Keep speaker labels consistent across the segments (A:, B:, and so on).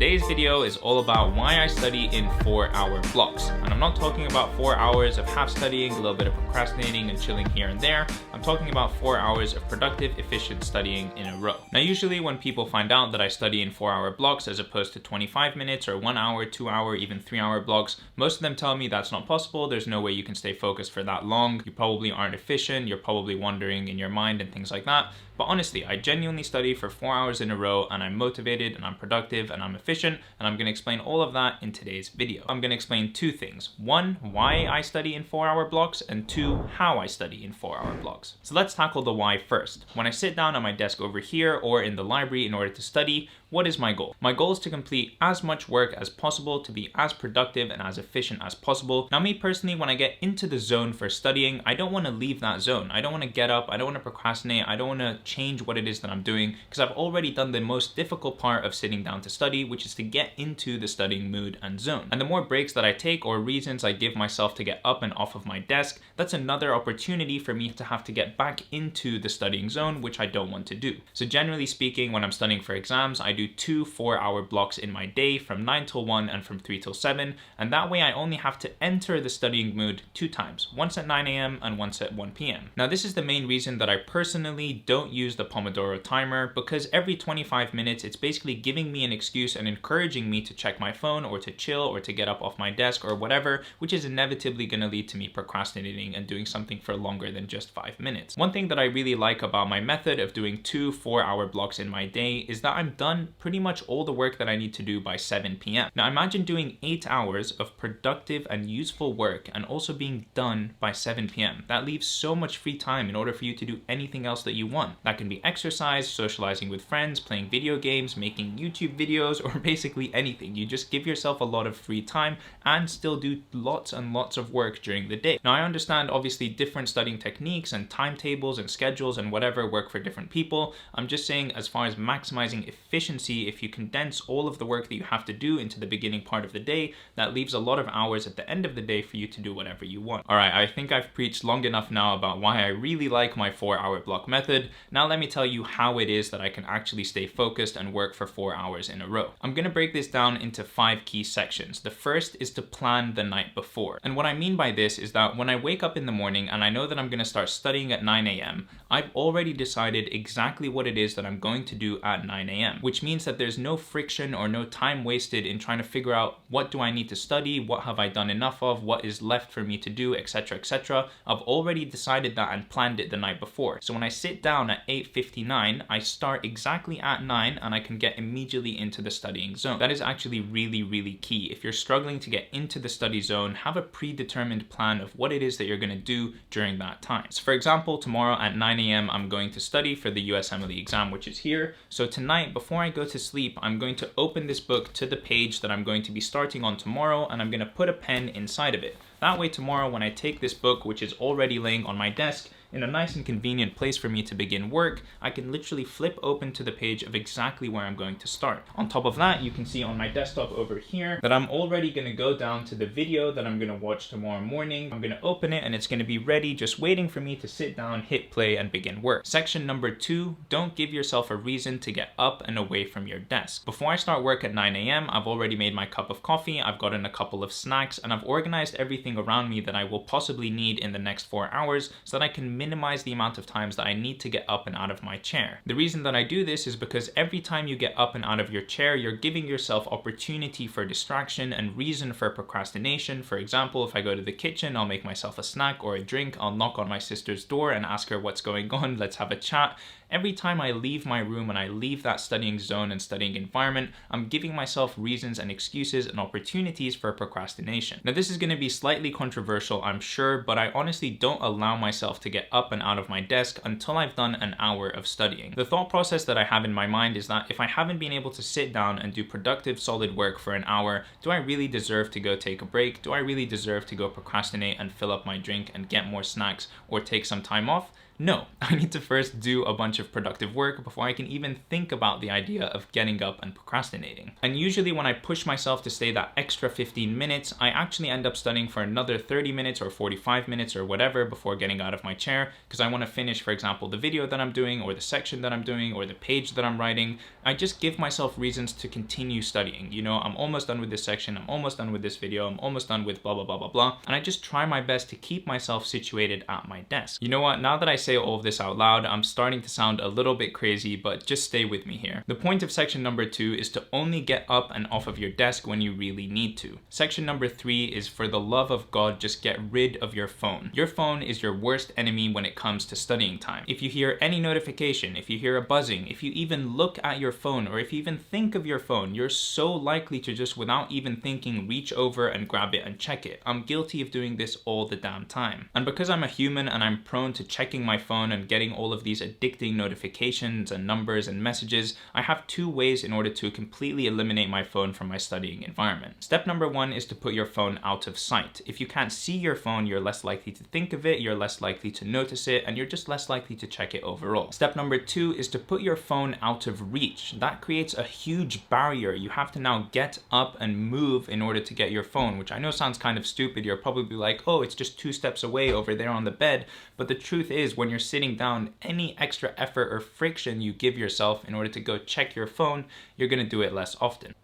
A: Today's video is all about why I study in 4-hour blocks. And I'm not talking about 4 hours of half studying, a little bit of procrastinating and chilling here and there. I'm talking about 4 hours of productive, efficient studying in a row. Now, usually when people find out that I study in 4-hour blocks as opposed to 25 minutes or 1 hour, 2 hour, even 3-hour blocks, most of them tell me that's not possible. There's no way you can stay focused for that long. You probably aren't efficient. You're probably wandering in your mind and things like that. But honestly, I genuinely study for 4 hours in a row and I'm motivated and I'm productive and I'm efficient, and I'm going to explain all of that in today's video. I'm going to explain two things. One, why I study in 4-hour blocks, and two, how I study in 4-hour blocks. So let's tackle the why first. When I sit down at my desk over here or in the library in order to study, what is my goal? My goal is to complete as much work as possible, to be as productive and as efficient as possible. Now, me personally, when I get into the zone for studying, I don't want to leave that zone. I don't want to get up, I don't want to procrastinate, I don't want to change what it is that I'm doing, because I've already done the most difficult part of sitting down to study, which is to get into the studying mood and zone. And the more breaks that I take or reasons I give myself to get up and off of my desk, that's another opportunity for me to have to get back into the studying zone, which I don't want to do. So generally speaking, when I'm studying for exams, I do 2 4-hour blocks in my day from 9 till 1 and from 3 till 7, and that way I only have to enter the studying mood 2 times, once at 9 a.m. and once at 1 p.m. Now, this is the main reason that I personally don't use the Pomodoro timer, because every 25 minutes it's basically giving me an excuse and encouraging me to check my phone or to chill or to get up off my desk or whatever, which is inevitably going to lead to me procrastinating and doing something for longer than just 5 minutes. One thing that I really like about my method of doing 2 4-hour blocks in my day is that I'm done pretty much all the work that I need to do by 7 p.m. Now, imagine doing 8 hours of productive and useful work and also being done by 7 p.m. That leaves so much free time in order for you to do anything else that you want. That can be exercise, socializing with friends, playing video games, making YouTube videos, or basically anything. You just give yourself a lot of free time and still do lots and lots of work during the day. Now, I understand obviously different studying techniques and timetables and schedules and whatever work for different people. I'm just saying, as far as maximizing efficiency, if you condense all of the work that you have to do into the beginning part of the day, that leaves a lot of hours at the end of the day for you to do whatever you want. All right, I think I've preached long enough now about why I really like my 4-hour block method. Now let me tell you how it is that I can actually stay focused and work for 4 hours in a row. I'm going to break this down into 5 key sections. The first is to plan the night before. And what I mean by this is that when I wake up in the morning and I know that I'm going to start studying at 9 a.m., I've already decided exactly what it is that I'm going to do at 9 a.m., which means that there's no friction or no time wasted in trying to figure out what do I need to study, what have I done enough of, what is left for me to do, etc., etc. I've already decided that and planned it the night before. So when I sit down at 8:59, I start exactly at 9 and I can get immediately into the studying zone. That is actually really, really key. If you're struggling to get into the study zone, have a predetermined plan of what it is that you're going to do during that time. So for example, tomorrow at 9 a.m. I'm going to study for the USMLE exam, which is here. So tonight, before I go to sleep, I'm going to open this book to the page that I'm going to be starting on tomorrow, and I'm going to put a pen inside of it. That way tomorrow when I take this book, which is already laying on my desk, in a nice and convenient place for me to begin work, I can literally flip open to the page of exactly where I'm going to start. On top of that, you can see on my desktop over here that I'm already going to go down to the video that I'm going to watch tomorrow morning. I'm going to open it and it's going to be ready, just waiting for me to sit down, hit play, and begin work. Section number 2, don't give yourself a reason to get up and away from your desk. Before I start work at 9 a.m., I've already made my cup of coffee, I've gotten a couple of snacks, and I've organized everything around me that I will possibly need in the next 4 hours so that I can minimize the amount of times that I need to get up and out of my chair. The reason that I do this is because every time you get up and out of your chair, you're giving yourself opportunity for distraction and reason for procrastination. For example, if I go to the kitchen, I'll make myself a snack or a drink, I'll knock on my sister's door and ask her what's going on, let's have a chat. Every time I leave my room and I leave that studying zone and studying environment, I'm giving myself reasons and excuses and opportunities for procrastination. Now, this is going to be slightly controversial, I'm sure, but I honestly don't allow myself to get up and out of my desk until I've done an hour of studying. The thought process that I have in my mind is that if I haven't been able to sit down and do productive, solid work for an hour, do I really deserve to go take a break? Do I really deserve to go procrastinate and fill up my drink and get more snacks or take some time off? No, I need to first do a bunch of productive work before I can even think about the idea of getting up and procrastinating. And usually when I push myself to stay that extra 15 minutes, I actually end up studying for another 30 minutes or 45 minutes or whatever before getting out of my chair, because I want to finish, for example, the video that I'm doing or the section that I'm doing or the page that I'm writing. I just give myself reasons to continue studying. You know, I'm almost done with this section, I'm almost done with this video, I'm almost done with blah, blah, blah, blah, blah. And I just try my best to keep myself situated at my desk. You know what? Now that I say all of this out loud, I'm starting to sound a little bit crazy, but just stay with me here. The point of section number 2 is to only get up and off of your desk when you really need to. Section number 3 is, for the love of God, just get rid of your phone. Your phone is your worst enemy when it comes to studying time. If you hear any notification, if you hear a buzzing, if you even look at your phone, or if you even think of your phone, you're so likely to just, without even thinking, reach over and grab it and check it. I'm guilty of doing this all the damn time. And because I'm a human and I'm prone to checking my phone and getting all of these addicting notifications and numbers and messages, I have 2 ways in order to completely eliminate my phone from my studying environment. Step number 1 is to put your phone out of sight. If you can't see your phone, you're less likely to think of it, you're less likely to notice it, and you're just less likely to check it overall. Step number 2 is to put your phone out of reach. That creates a huge barrier. You have to now get up and move in order to get your phone, which I know sounds kind of stupid. You're probably like, oh, it's just 2 steps away over there on the bed. But the truth is, when you're sitting down, any extra effort or friction you give yourself in order to go check your phone, you're gonna do it less often.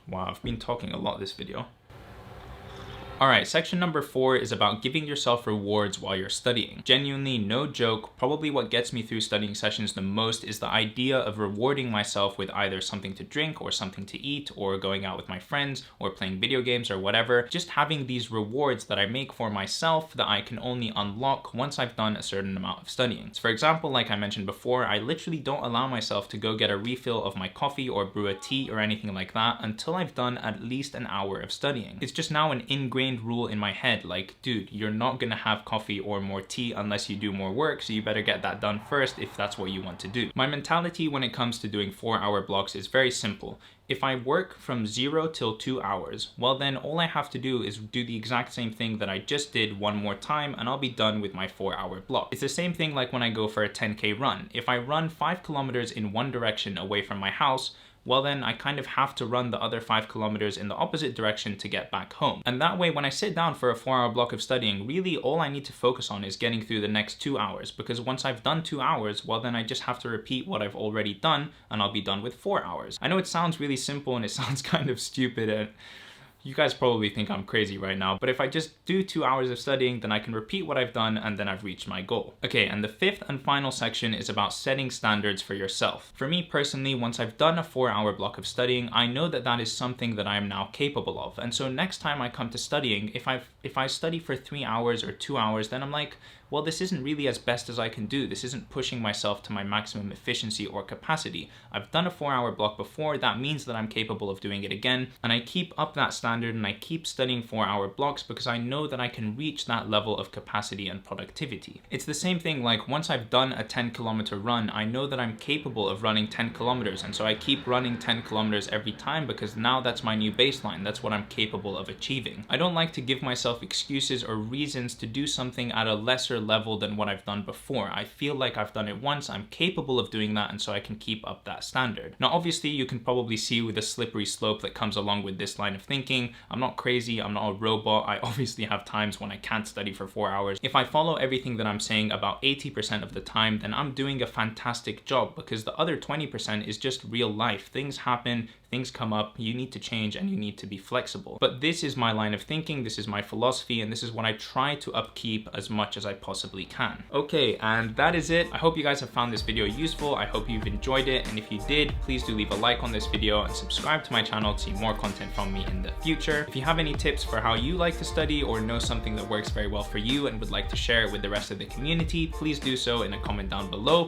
A: Wow, I've been talking a lot this video. Alright, section number 4 is about giving yourself rewards while you're studying. Genuinely, no joke, probably what gets me through studying sessions the most is the idea of rewarding myself with either something to drink or something to eat, or going out with my friends, or playing video games or whatever. Just having these rewards that I make for myself that I can only unlock once I've done a certain amount of studying. So for example, like I mentioned before, I literally don't allow myself to go get a refill of my coffee or brew a tea or anything like that until I've done at least an hour of studying. It's just now an ingrained rule in my head, like, dude, you're not gonna have coffee or more tea unless you do more work, so you better get that done first if that's what you want to do. My mentality when it comes to doing 4-hour blocks is very simple. If I work from 0 till 2 hours, well then all I have to do is do the exact same thing that I just did one more time and I'll be done with my 4-hour block. It's the same thing like when I go for a 10K run. If I run 5 kilometers in one direction away from my house, well then I kind of have to run the other 5 kilometers in the opposite direction to get back home. And that way, when I sit down for a 4-hour block of studying, really all I need to focus on is getting through the next 2 hours, because once I've done 2 hours, well then I just have to repeat what I've already done and I'll be done with 4 hours. I know it sounds really simple and it sounds kind of stupid, and you guys probably think I'm crazy right now, but if I just do 2 hours of studying, then I can repeat what I've done and then I've reached my goal. Okay, and the 5th and final section is about setting standards for yourself. For me personally, once I've done a 4-hour block of studying, I know that that is something that I am now capable of. And so next time I come to studying, if I study for 3 hours or 2 hours, then I'm like, well, this isn't really as best as I can do. This isn't pushing myself to my maximum efficiency or capacity. I've done a 4-hour block before. That means that I'm capable of doing it again. And I keep up that standard and I keep studying 4-hour blocks because I know that I can reach that level of capacity and productivity. It's the same thing like once I've done a 10-kilometer run, I know that I'm capable of running 10 kilometers. And so I keep running 10 kilometers every time because now that's my new baseline. That's what I'm capable of achieving. I don't like to give myself excuses or reasons to do something at a lesser level than what I've done before. I feel like I've done it once, I'm capable of doing that, and so I can keep up that standard. Now obviously you can probably see with the slippery slope that comes along with this line of thinking, I'm not crazy, I'm not a robot. I obviously have times when I can't study for 4 hours. If I follow everything that I'm saying about 80% of the time, then I'm doing a fantastic job, because the other 20% is just real life. Things happen, things come up, you need to change and you need to be flexible. But this is my line of thinking, this is my philosophy, and this is what I try to upkeep as much as I possibly can. Okay, and that is it. I hope you guys have found this video useful. I hope you've enjoyed it, and if you did, please do leave a like on this video and subscribe to my channel to see more content from me in the future. If you have any tips for how you like to study or know something that works very well for you and would like to share it with the rest of the community, please do so in a comment down below.